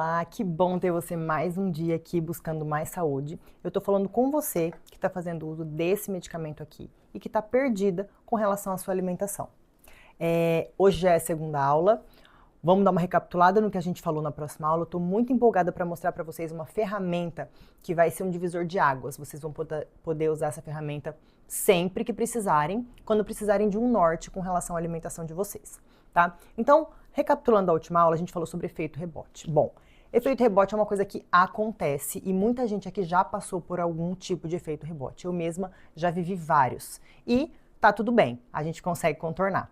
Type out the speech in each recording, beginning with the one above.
Olá, que bom ter você mais um dia aqui buscando mais saúde. Eu tô falando com você que está fazendo uso desse medicamento aqui e que está perdida com relação à sua alimentação. Hoje já é a segunda aula. Vamos dar uma recapitulada no que a gente falou na próxima aula. Eu estou muito empolgada para mostrar para vocês uma ferramenta que vai ser um divisor de águas. Vocês vão poder usar essa ferramenta sempre que precisarem, quando precisarem de um norte com relação à alimentação de vocês, tá? Então, recapitulando a última aula, a gente falou sobre efeito rebote. Bom, efeito rebote é uma coisa que acontece e muita gente aqui já passou por algum tipo de efeito rebote. Eu mesma já vivi vários. E tá tudo bem, a gente consegue contornar.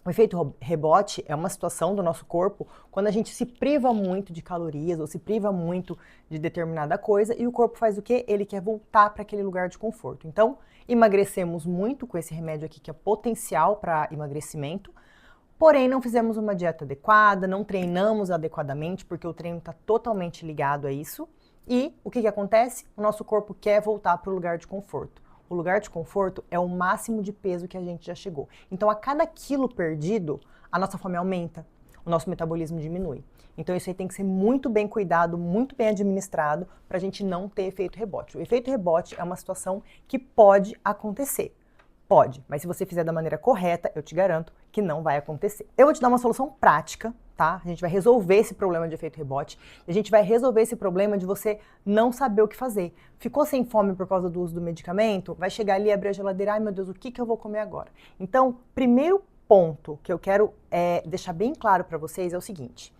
O efeito rebote é uma situação do nosso corpo quando a gente se priva muito de calorias ou se priva muito de determinada coisa e o corpo faz o quê? Ele quer voltar para aquele lugar de conforto. Então, emagrecemos muito com esse remédio aqui que é potencial para emagrecimento, porém não fizemos uma dieta adequada, não treinamos adequadamente porque o treino está totalmente ligado a isso. E o que acontece? O nosso corpo quer voltar para o lugar de conforto. O lugar de conforto é o máximo de peso que a gente já chegou. Então, a cada quilo perdido, a nossa fome aumenta, o nosso metabolismo diminui. Então, isso aí tem que ser muito bem cuidado, muito bem administrado, para a gente não ter efeito rebote. O efeito rebote é uma situação que pode acontecer. Pode, mas se você fizer da maneira correta, eu te garanto que não vai acontecer. Eu vou te dar uma solução prática, tá? A gente vai resolver esse problema de efeito rebote e a gente vai resolver esse problema de você não saber o que fazer. Ficou sem fome por causa do uso do medicamento? Vai chegar ali, abrir a geladeira, ai meu Deus, o que eu vou comer agora? Então, primeiro ponto que eu quero deixar bem claro para vocês é o seguinte.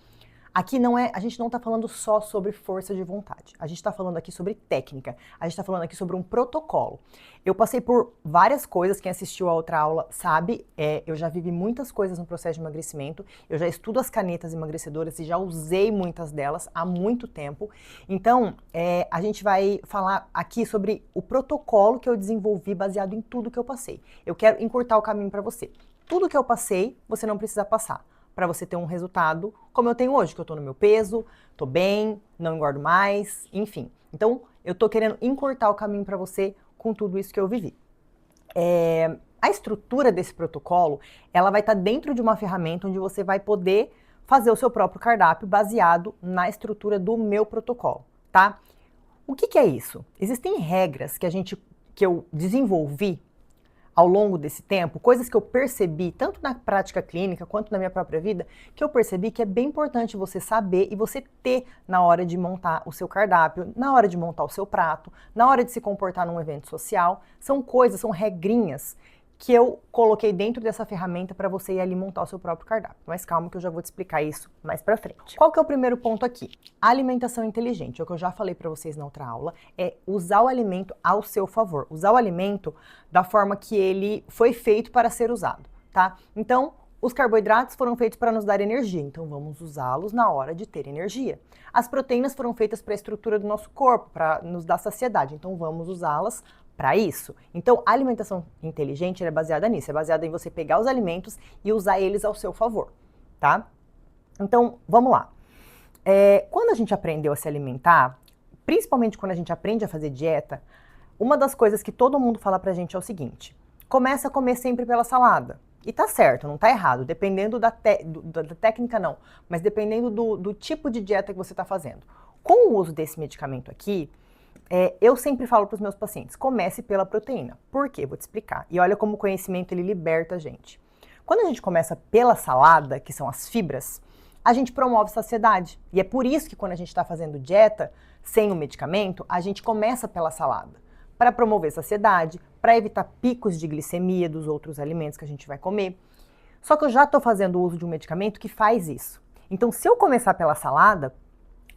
Aqui a gente não está falando só sobre força de vontade. A gente está falando aqui sobre técnica. A gente está falando aqui sobre um protocolo. Eu passei por várias coisas, quem assistiu a outra aula sabe, eu já vivi muitas coisas no processo de emagrecimento, eu já estudo as canetas emagrecedoras e já usei muitas delas há muito tempo. Então, a gente vai falar aqui sobre o protocolo que eu desenvolvi baseado em tudo que eu passei. Eu quero encurtar o caminho para você. Tudo que eu passei, você não precisa passar, para você ter um resultado como eu tenho hoje, que eu tô no meu peso, tô bem, não engordo mais, enfim. Então, eu tô querendo encurtar o caminho para você com tudo isso que eu vivi. A estrutura desse protocolo, ela vai estar dentro de uma ferramenta onde você vai poder fazer o seu próprio cardápio baseado na estrutura do meu protocolo, tá? O que é isso? Existem regras que eu desenvolvi ao longo desse tempo, coisas que eu percebi, tanto na prática clínica quanto na minha própria vida, que eu percebi que é bem importante você saber e você ter na hora de montar o seu cardápio, na hora de montar o seu prato, na hora de se comportar num evento social. São coisas, são regrinhas que eu coloquei dentro dessa ferramenta para você ir ali montar o seu próprio cardápio. Mas calma que eu já vou te explicar isso mais pra frente. Qual que é o primeiro ponto aqui? Alimentação inteligente. É o que eu já falei para vocês na outra aula, é usar o alimento ao seu favor. Usar o alimento da forma que ele foi feito para ser usado, tá? Então, os carboidratos foram feitos para nos dar energia, então vamos usá-los na hora de ter energia. As proteínas foram feitas para a estrutura do nosso corpo, para nos dar saciedade, então vamos usá-las para isso. Então, a alimentação inteligente é baseada nisso, é baseada em você pegar os alimentos e usar eles ao seu favor, tá? Então, vamos lá. Quando a gente aprendeu a se alimentar, principalmente quando a gente aprende a fazer dieta, uma das coisas que todo mundo fala pra gente é o seguinte: começa a comer sempre pela salada. E tá certo, não tá errado, dependendo da técnica não, mas dependendo do tipo de dieta que você tá fazendo. Com o uso desse medicamento aqui, eu sempre falo para os meus pacientes, comece pela proteína. Por quê? Vou te explicar. E olha como o conhecimento ele liberta a gente. Quando a gente começa pela salada, que são as fibras, a gente promove saciedade. E é por isso que quando a gente está fazendo dieta sem o medicamento, a gente começa pela salada. Para promover saciedade, para evitar picos de glicemia dos outros alimentos que a gente vai comer. Só que eu já estou fazendo uso de um medicamento que faz isso. Então, se eu começar pela salada,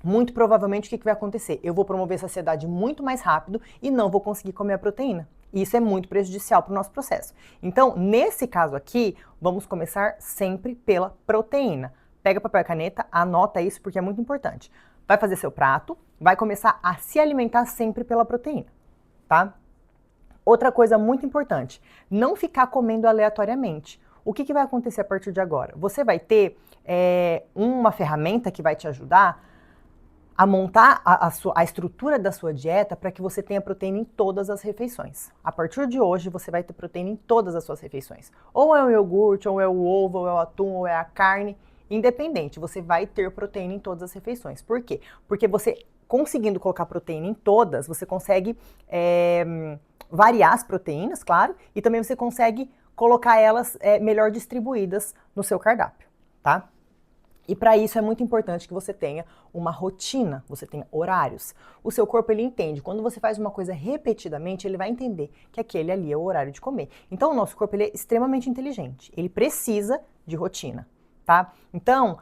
muito provavelmente o que vai acontecer? Eu vou promover saciedade muito mais rápido e não vou conseguir comer a proteína. E isso é muito prejudicial para o nosso processo. Então, nesse caso aqui, vamos começar sempre pela proteína. Pega papel e caneta, anota isso porque é muito importante. Vai fazer seu prato, vai começar a se alimentar sempre pela proteína, tá? Outra coisa muito importante, não ficar comendo aleatoriamente. O que vai acontecer a partir de agora? Você vai ter uma ferramenta que vai te ajudar a montar a estrutura da sua dieta para que você tenha proteína em todas as refeições. A partir de hoje, você vai ter proteína em todas as suas refeições. Ou é o iogurte, ou é o ovo, ou é o atum, ou é a carne, Independente, você vai ter proteína em todas as refeições. Por quê? Porque você, conseguindo colocar proteína em todas, você consegue variar as proteínas, claro, e também você consegue colocar elas melhor distribuídas no seu cardápio, tá? E para isso é muito importante que você tenha uma rotina, você tenha horários. O seu corpo, ele entende, quando você faz uma coisa repetidamente, ele vai entender que aquele ali é o horário de comer. Então o nosso corpo, ele é extremamente inteligente, ele precisa de rotina, tá? Então,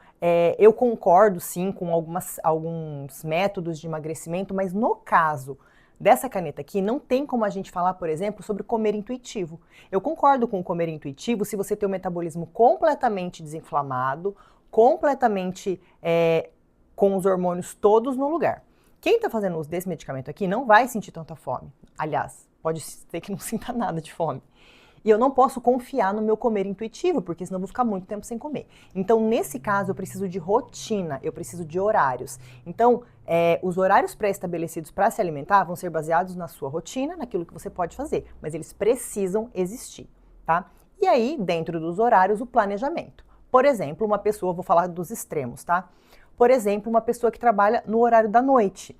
eu concordo sim com alguns métodos de emagrecimento, mas no caso dessa caneta aqui, não tem como a gente falar, por exemplo, sobre comer intuitivo. Eu concordo com o comer intuitivo se você tem o metabolismo completamente desinflamado, completamente com os hormônios todos no lugar. Quem está fazendo uso desse medicamento aqui não vai sentir tanta fome. Aliás, pode ser que não sinta nada de fome. E eu não posso confiar no meu comer intuitivo, porque senão eu vou ficar muito tempo sem comer. Então, nesse caso, eu preciso de rotina, eu preciso de horários. Então, os horários pré-estabelecidos para se alimentar vão ser baseados na sua rotina, naquilo que você pode fazer, mas eles precisam existir, tá? E aí, dentro dos horários, o planejamento. Por exemplo, uma pessoa, vou falar dos extremos, tá? Por exemplo, uma pessoa que trabalha no horário da noite.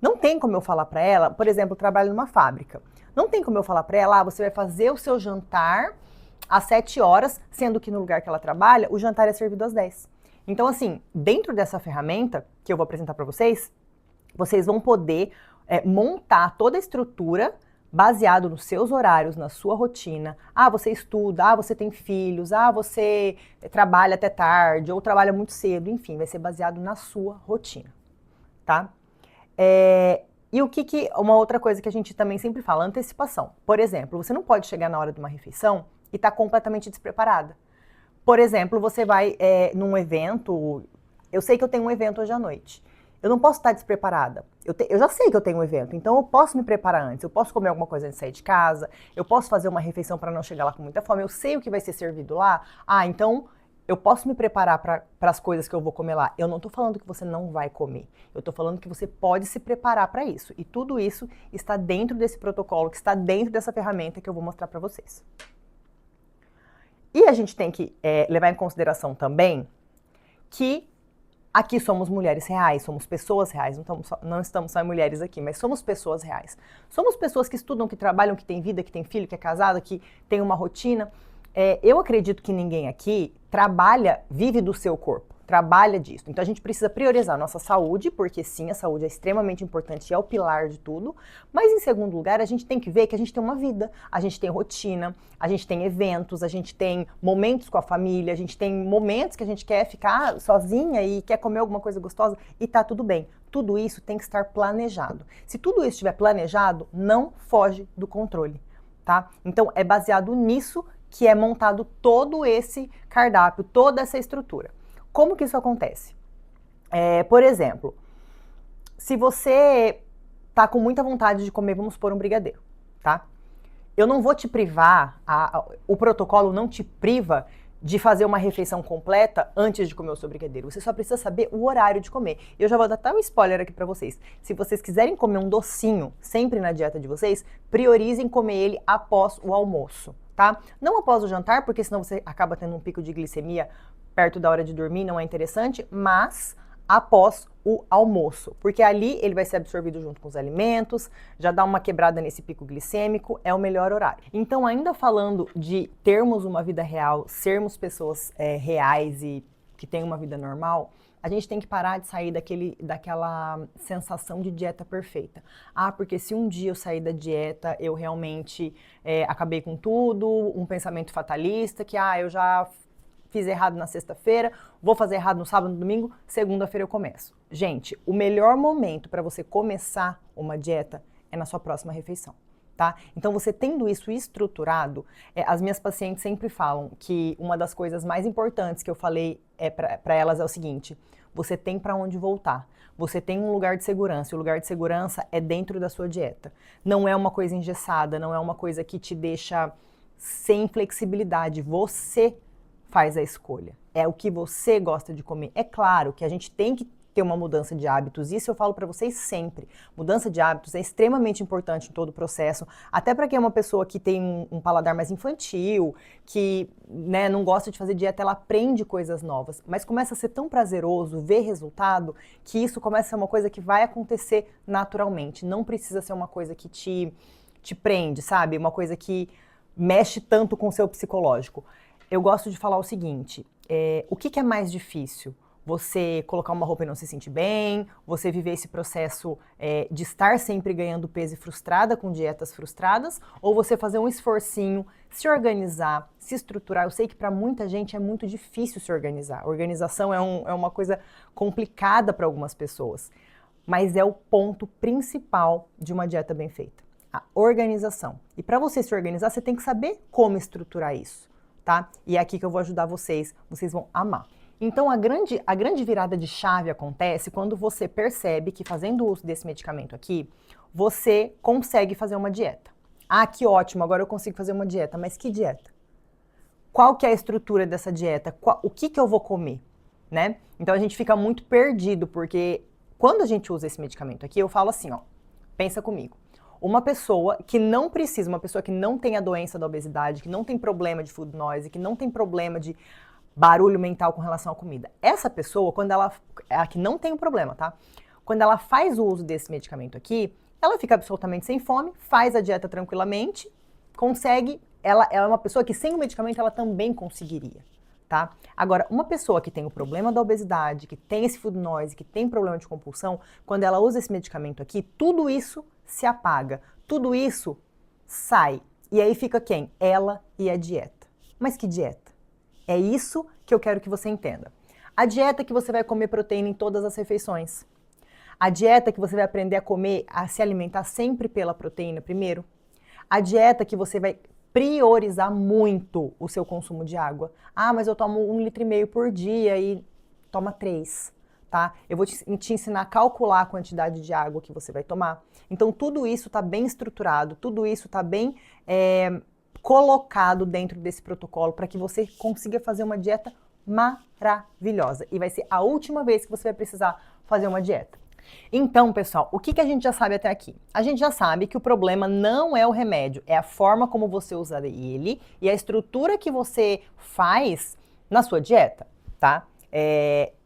Não tem como eu falar para ela, por exemplo, trabalho numa fábrica. Não tem como eu falar para ela, você vai fazer o seu jantar às 7 horas, sendo que no lugar que ela trabalha, o jantar é servido às 10. Então, assim, dentro dessa ferramenta que eu vou apresentar para vocês, vocês vão poder montar toda a estrutura baseado nos seus horários, na sua rotina. Ah, você estuda, ah, você tem filhos, ah, você trabalha até tarde ou trabalha muito cedo, enfim, vai ser baseado na sua rotina, tá? E uma outra coisa que a gente também sempre fala, antecipação. Por exemplo, você não pode chegar na hora de uma refeição e estar completamente despreparada. Por exemplo, você vai num evento, eu sei que eu tenho um evento hoje à noite. Eu não posso estar despreparada. Eu já sei que eu tenho um evento, então eu posso me preparar antes. Eu posso comer alguma coisa antes de sair de casa, eu posso fazer uma refeição para não chegar lá com muita fome. Eu sei o que vai ser servido lá. Ah, então eu posso me preparar para as coisas que eu vou comer lá. Eu não estou falando que você não vai comer. Eu estou falando que você pode se preparar para isso. E tudo isso está dentro desse protocolo, que está dentro dessa ferramenta que eu vou mostrar para vocês. E a gente tem que levar em consideração também que aqui somos mulheres reais, somos pessoas reais, não estamos só mulheres aqui, mas somos pessoas reais. Somos pessoas que estudam, que trabalham, que têm vida, que têm filho, que é casada, que tem uma rotina. Eu acredito que ninguém aqui vive do seu corpo, trabalha disso. Então a gente precisa priorizar a nossa saúde, porque sim, a saúde é extremamente importante e é o pilar de tudo. Mas em segundo lugar, a gente tem que ver que a gente tem uma vida, a gente tem rotina, a gente tem eventos, a gente tem momentos com a família, a gente tem momentos que a gente quer ficar sozinha e quer comer alguma coisa gostosa e tá tudo bem. Tudo isso tem que estar planejado. Se tudo isso estiver planejado, não foge do controle, tá? Então é baseado nisso que é montado todo esse cardápio, toda essa estrutura. Como que isso acontece? Por exemplo, se você tá com muita vontade de comer, vamos supor, um brigadeiro, tá? Eu não vou te privar, o protocolo não te priva de fazer uma refeição completa antes de comer o seu brigadeiro. Você só precisa saber o horário de comer. Eu já vou dar até um spoiler aqui pra vocês. Se vocês quiserem comer um docinho sempre na dieta de vocês, priorizem comer ele após o almoço, tá? Não após o jantar, porque senão você acaba tendo um pico de glicemia perto da hora de dormir, não é interessante, mas após o almoço, porque ali ele vai ser absorvido junto com os alimentos, já dá uma quebrada nesse pico glicêmico, é o melhor horário. Então, ainda falando de termos uma vida real, sermos pessoas reais e que têm uma vida normal, a gente tem que parar de sair daquela sensação de dieta perfeita. Ah, porque se um dia eu sair da dieta, eu realmente acabei com tudo, um pensamento fatalista, que eu já fiz errado na sexta-feira, vou fazer errado no sábado, no domingo, segunda-feira eu começo. Gente, o melhor momento para você começar uma dieta é na sua próxima refeição, tá? Então, você tendo isso estruturado, as minhas pacientes sempre falam que uma das coisas mais importantes que eu falei para elas é o seguinte: você tem para onde voltar. Você tem um lugar de segurança, e o lugar de segurança é dentro da sua dieta. Não é uma coisa engessada, não é uma coisa que te deixa sem flexibilidade. Você faz a escolha. É o que você gosta de comer. É claro que a gente tem que ter uma mudança de hábitos. Isso eu falo para vocês sempre. Mudança de hábitos é extremamente importante em todo o processo, até para quem é uma pessoa que tem um paladar mais infantil, que, né, não gosta de fazer dieta, ela aprende coisas novas, mas começa a ser tão prazeroso ver resultado que isso começa a ser uma coisa que vai acontecer naturalmente. Não precisa ser uma coisa que te prende, sabe? Uma coisa que mexe tanto com o seu psicológico. Eu gosto de falar o seguinte, o que é mais difícil? Você colocar uma roupa e não se sentir bem, você viver esse processo de estar sempre ganhando peso e frustrada com dietas frustradas, ou você fazer um esforcinho, se organizar, se estruturar. Eu sei que para muita gente é muito difícil se organizar. Organização é uma coisa complicada para algumas pessoas, mas é o ponto principal de uma dieta bem feita. A organização. E para você se organizar, você tem que saber como estruturar isso, tá? E é aqui que eu vou ajudar vocês vão amar. Então a grande virada de chave acontece quando você percebe que fazendo uso desse medicamento aqui, você consegue fazer uma dieta. Ah, que ótimo, agora eu consigo fazer uma dieta, mas que dieta? Qual que é a estrutura dessa dieta? O que eu vou comer, né? Então a gente fica muito perdido, porque quando a gente usa esse medicamento aqui, eu falo assim, ó, pensa comigo. Uma pessoa que não precisa, uma pessoa que não tem a doença da obesidade, que não tem problema de food noise, que não tem problema de barulho mental com relação à comida. Essa pessoa, quando ela que não tem o problema, tá? Quando ela faz o uso desse medicamento aqui, ela fica absolutamente sem fome, faz a dieta tranquilamente, consegue, ela é uma pessoa que sem o medicamento ela também conseguiria, tá? Agora, uma pessoa que tem o problema da obesidade, que tem esse food noise, que tem problema de compulsão, quando ela usa esse medicamento aqui, tudo isso se apaga, tudo isso sai. E aí fica quem? Ela e a dieta. Mas que dieta? É isso que eu quero que você entenda. A dieta que você vai comer proteína em todas as refeições. A dieta que você vai aprender a comer, a se alimentar sempre pela proteína primeiro. A dieta que você vai priorizar muito o seu consumo de água. Ah, mas eu tomo 1,5 litro por dia e toma 3, tá? Eu vou te ensinar a calcular a quantidade de água que você vai tomar. Então tudo isso está bem estruturado, tudo isso está bem colocado dentro desse protocolo para que você consiga fazer uma dieta maravilhosa. E vai ser a última vez que você vai precisar fazer uma dieta. Então, pessoal, o que a gente já sabe até aqui? A gente já sabe que o problema não é o remédio, é a forma como você usa ele e a estrutura que você faz na sua dieta, tá?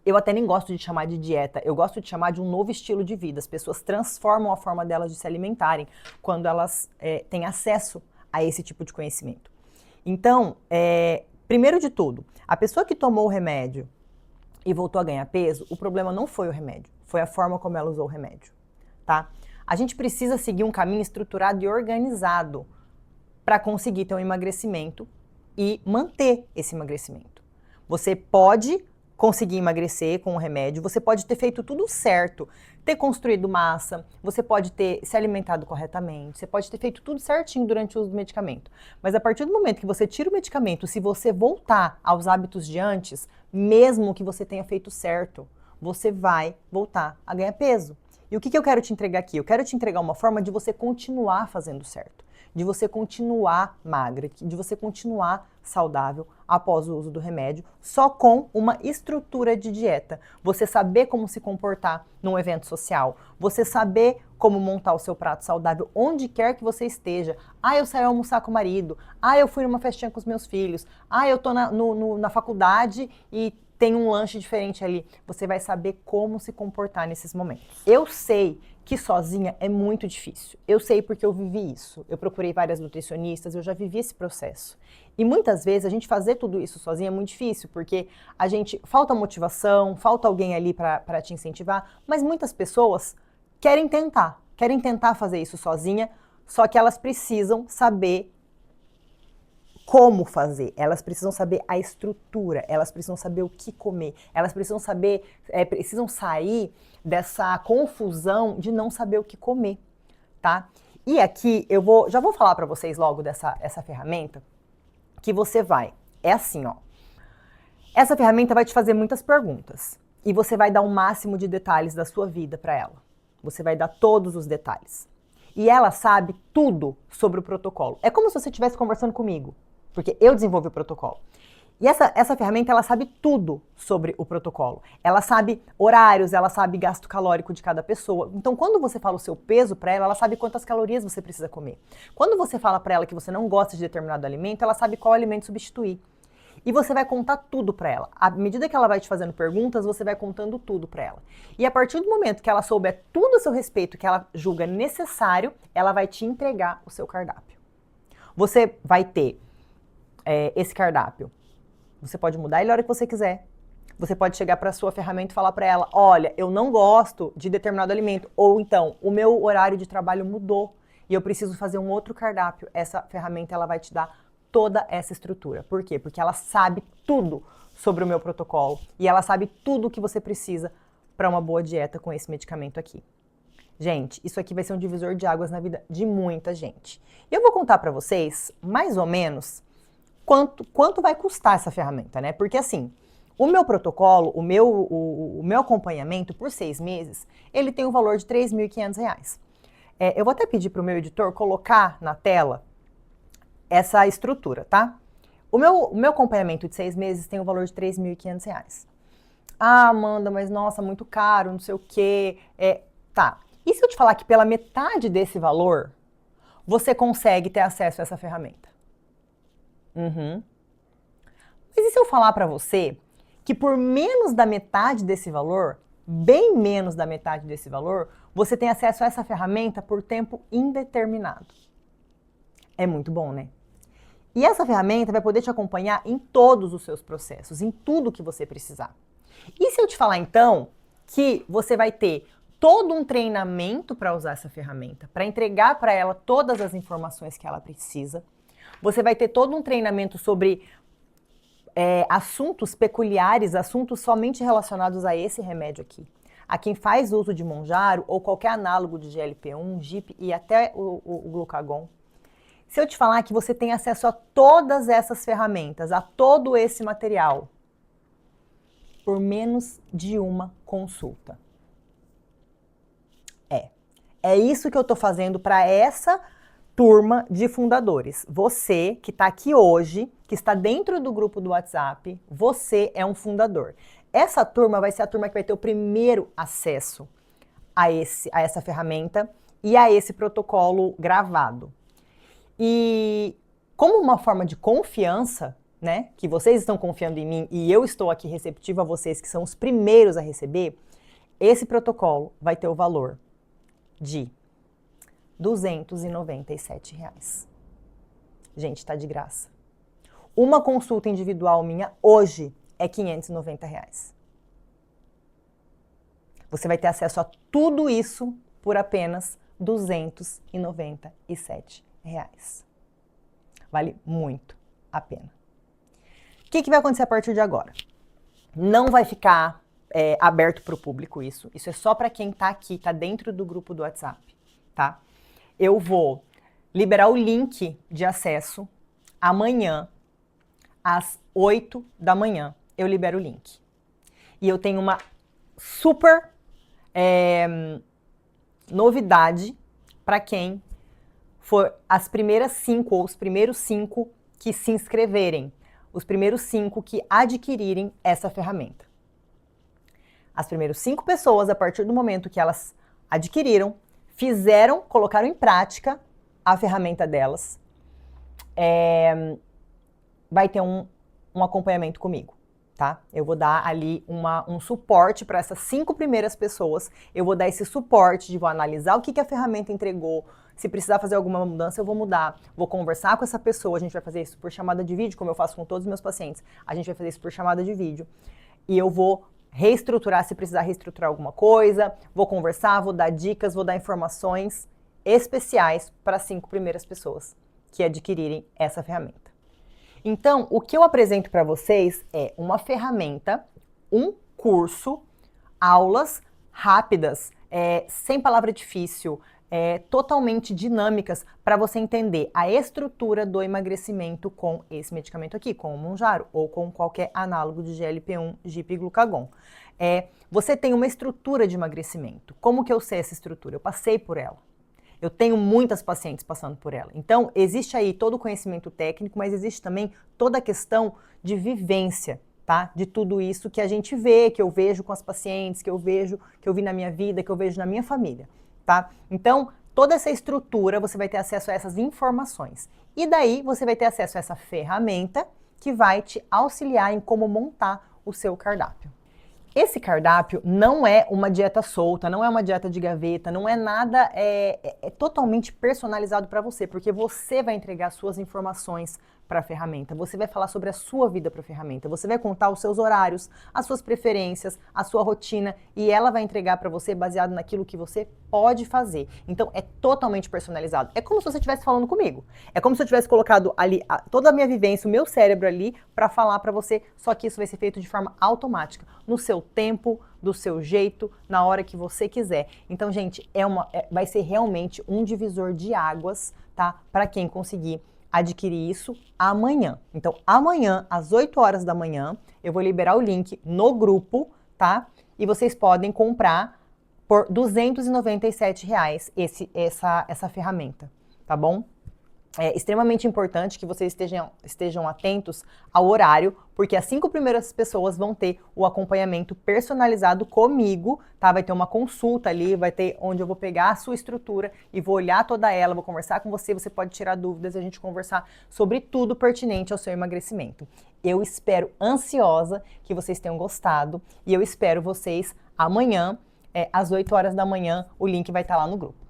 Eu até nem gosto de chamar de dieta, eu gosto de chamar de um novo estilo de vida. As pessoas transformam a forma delas de se alimentarem quando elas têm acesso a esse tipo de conhecimento. Então, primeiro de tudo, a pessoa que tomou o remédio e voltou a ganhar peso, o problema não foi o remédio, foi a forma como ela usou o remédio, tá? A gente precisa seguir um caminho estruturado e organizado para conseguir ter um emagrecimento e manter esse emagrecimento. Você pode conseguir emagrecer com o remédio, você pode ter feito tudo certo, ter construído massa, você pode ter se alimentado corretamente, você pode ter feito tudo certinho durante o uso do medicamento. Mas a partir do momento que você tira o medicamento, se você voltar aos hábitos de antes, mesmo que você tenha feito certo, você vai voltar a ganhar peso. E o que eu quero te entregar aqui? Eu quero te entregar uma forma de você continuar fazendo certo, de você continuar magra, de você continuar saudável após o uso do remédio, só com uma estrutura de dieta. Você saber como se comportar num evento social, você saber como montar o seu prato saudável onde quer que você esteja. Ah, eu saí almoçar com o marido. Ah, eu fui numa festinha com os meus filhos. Ah, eu tô na faculdade e tem um lanche diferente ali. Você vai saber como se comportar nesses momentos. Eu sei que sozinha é muito difícil. Eu sei porque eu vivi isso. Eu procurei várias nutricionistas, eu já vivi esse processo. E muitas vezes a gente fazer tudo isso sozinha é muito difícil, porque a gente falta motivação, falta alguém ali para te incentivar, mas muitas pessoas querem tentar fazer isso sozinha, só que elas precisam saber como fazer, elas precisam saber a estrutura, elas precisam saber o que comer, elas precisam saber, precisam sair dessa confusão de não saber o que comer, tá? E aqui já vou falar para vocês logo essa ferramenta que você é assim, ó. Essa ferramenta vai te fazer muitas perguntas e você vai dar o máximo de detalhes da sua vida para ela. Você vai dar todos os detalhes. E ela sabe tudo sobre o protocolo. É como se você estivesse conversando comigo, porque eu desenvolvi o protocolo. E essa ferramenta, ela sabe tudo sobre o protocolo. Ela sabe horários, ela sabe gasto calórico de cada pessoa. Então, quando você fala o seu peso para ela, ela sabe quantas calorias você precisa comer. Quando você fala para ela que você não gosta de determinado alimento, ela sabe qual alimento substituir. E você vai contar tudo para ela. À medida que ela vai te fazendo perguntas, você vai contando tudo para ela. E a partir do momento que ela souber tudo a seu respeito, que ela julga necessário, ela vai te entregar o seu cardápio. Você vai ter esse cardápio. Você pode mudar ele a hora que você quiser. Você pode chegar para a sua ferramenta e falar para ela, olha, eu não gosto de determinado alimento. Ou então, o meu horário de trabalho mudou e eu preciso fazer um outro cardápio. Essa ferramenta, ela vai te dar toda essa estrutura. Por quê? Porque ela sabe tudo sobre o meu protocolo e ela sabe tudo o que você precisa para uma boa dieta com esse medicamento aqui. Gente, isso aqui vai ser um divisor de águas na vida de muita gente. E eu vou contar para vocês, mais ou menos, quanto vai custar essa ferramenta, né? Porque assim, o meu protocolo, o meu acompanhamento por 6 meses, ele tem um valor de R$ 3.500. Eu vou até pedir para o meu editor colocar na tela essa estrutura, tá? O meu acompanhamento de 6 meses tem um valor de R$ 3.500. Ah, Amanda, mas nossa, muito caro, não sei o quê. Tá. E se eu te falar que pela metade desse valor, você consegue ter acesso a essa ferramenta? Mas e se eu falar para você que por menos da metade desse valor, bem menos da metade desse valor, você tem acesso a essa ferramenta por tempo indeterminado? É muito bom, né? E essa ferramenta vai poder te acompanhar em todos os seus processos, em tudo que você precisar. E se eu te falar então que você vai ter todo um treinamento para usar essa ferramenta, para entregar para ela todas as informações que ela precisa, você vai ter todo um treinamento sobre assuntos peculiares, assuntos somente relacionados a esse remédio aqui. A quem faz uso de Mounjaro ou qualquer análogo de GLP-1, GIP e até o glucagon. Se eu te falar que você tem acesso a todas essas ferramentas, a todo esse material, por menos de uma consulta. É isso que eu tô fazendo para essa turma de fundadores. Você que está aqui hoje, que está dentro do grupo do WhatsApp, você é um fundador. Essa turma vai ser a turma que vai ter o primeiro acesso a essa ferramenta e a esse protocolo gravado. E como uma forma de confiança, né, que vocês estão confiando em mim e eu estou aqui receptivo a vocês, que são os primeiros a receber, esse protocolo vai ter o valor de R$ 297. Gente, tá de graça. Uma consulta individual minha hoje é R$ 590. Você vai ter acesso a tudo isso por apenas R$ 297. Vale muito a pena. O que vai acontecer a partir de agora? Não vai ficar aberto para o público isso. Isso é só para quem tá aqui, tá dentro do grupo do WhatsApp, tá? Eu vou liberar o link de acesso amanhã, às 8 da manhã. Eu libero o link. E eu tenho uma super novidade para quem for as primeiras 5 ou os primeiros 5 que se inscreverem. Os primeiros 5 que adquirirem essa ferramenta. As primeiras 5 pessoas, a partir do momento que elas adquiriram, colocaram em prática a ferramenta delas, vai ter um acompanhamento comigo, tá? Eu vou dar ali um suporte para essas 5 primeiras pessoas. Eu vou dar esse suporte vou analisar o que a ferramenta entregou. Se precisar fazer alguma mudança, eu vou mudar. Vou conversar com essa pessoa, a gente vai fazer isso por chamada de vídeo, como eu faço com todos os meus pacientes. A gente vai fazer isso por chamada de vídeo. E eu vou reestruturar, se precisar reestruturar alguma coisa, vou conversar, vou dar dicas, vou dar informações especiais para as 5 primeiras pessoas que adquirirem essa ferramenta. Então, o que eu apresento para vocês é uma ferramenta, um curso, aulas rápidas, sem palavra difícil, totalmente dinâmicas para você entender a estrutura do emagrecimento com esse medicamento aqui, com o Mounjaro ou com qualquer análogo de GLP-1, GIP e glucagon. Você tem uma estrutura de emagrecimento. Como que eu sei essa estrutura? Eu passei por ela. Eu tenho muitas pacientes passando por ela. Então, existe aí todo o conhecimento técnico, mas existe também toda a questão de vivência, tá? De tudo isso que a gente vê, que eu vejo com as pacientes, que eu vi na minha vida, que eu vejo na minha família, tá? Então, toda essa estrutura, você vai ter acesso a essas informações. E daí, você vai ter acesso a essa ferramenta que vai te auxiliar em como montar o seu cardápio. Esse cardápio não é uma dieta solta, não é uma dieta de gaveta, não é nada, é totalmente personalizado para você, porque você vai entregar suas informações para a ferramenta, você vai falar sobre a sua vida para a ferramenta, você vai contar os seus horários, as suas preferências, a sua rotina, e ela vai entregar para você baseado naquilo que você pode fazer. Então é totalmente personalizado. É como se você estivesse falando comigo. É como se eu tivesse colocado ali toda a minha vivência, o meu cérebro ali para falar para você, só que isso vai ser feito de forma automática, no seu tempo, do seu jeito, na hora que você quiser. Então, gente, vai ser realmente um divisor de águas, tá? Para quem conseguir adquirir isso amanhã. Então, amanhã, às 8 horas da manhã, eu vou liberar o link no grupo, tá? E vocês podem comprar por R$ 297 essa ferramenta, tá bom? É extremamente importante que vocês estejam atentos ao horário, porque as 5 primeiras pessoas vão ter o acompanhamento personalizado comigo, tá? Vai ter uma consulta ali, vai ter onde eu vou pegar a sua estrutura e vou olhar toda ela, vou conversar com você, você pode tirar dúvidas e a gente conversar sobre tudo pertinente ao seu emagrecimento. Eu espero ansiosa que vocês tenham gostado e eu espero vocês amanhã, às 8 horas da manhã, o link vai estar lá no grupo.